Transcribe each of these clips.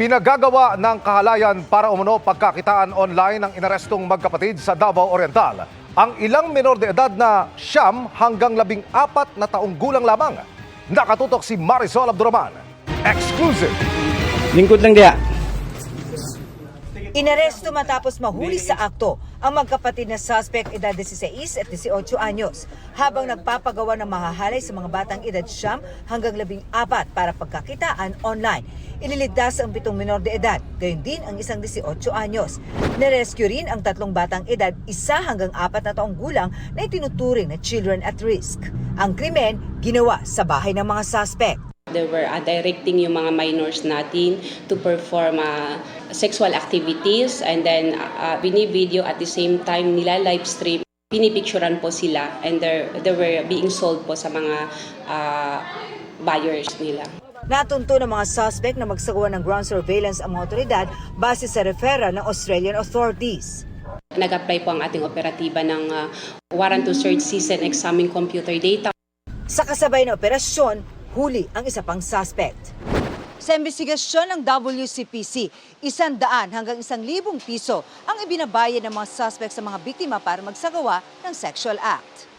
Pinagagawa ng kahalayan para umano pagkakitaan online ng inarestong magkapatid sa Davao Oriental ang ilang menor de edad na 9 hanggang 14 na taong gulang lamang. Nakatutok si Marisol Abduraman. Exclusive! Lingkod lang diya. Inaresto matapos mahuli sa akto ang magkapatid na suspect edad 16 at 18 anyos habang nagpapagawa ng mahahalay sa mga batang edad 9 hanggang 14 para pagkakitaan online. Ililigtas ang 7 menor de edad, gayon din ang isang 18 anyos. Narescue rin ang 3 batang edad 1 hanggang 4 na taong gulang na itinuturing na children at risk. Ang krimen ginawa sa bahay ng mga suspect. They were directing yung mga minors natin to perform sexual activities, and then bini-video at the same time nila live stream. Pinipicturan po sila and they were being sold po sa mga buyers nila. Natunto ng mga suspect na magsagawa ng ground surveillance ang mga otoridad base sa referral ng Australian authorities. Nag-apply po ang ating operatiba ng warrant to search, seize and examine computer data. Sa kasabay na operasyon, huli ang isa pang suspect. Sa investigasyon ng WCPC, 100 hanggang 1,000 piso ang ibinabayad ng mga suspect sa mga biktima para magsagawa ng sexual act.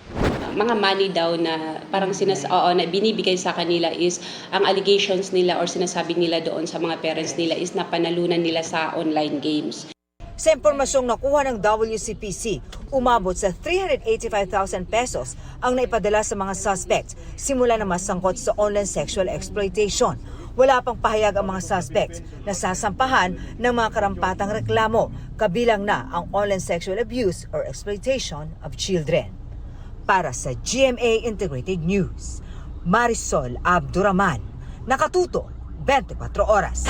Mga money daw na parang na binibigay sa kanila is ang allegations nila or sinasabi nila doon sa mga parents nila is napanalunan nila sa online games. Sa impormasyong nakuha ng WCPC, umabot sa 385,000 pesos ang naipadala sa mga suspects simula na masangkot sa online sexual exploitation. Wala pang pahayag ang mga suspects na sasampahan ng mga karampatang reklamo, kabilang na ang online sexual abuse or exploitation of children. Para sa GMA Integrated News, Marisol Abduraman, nakatuto 24 oras.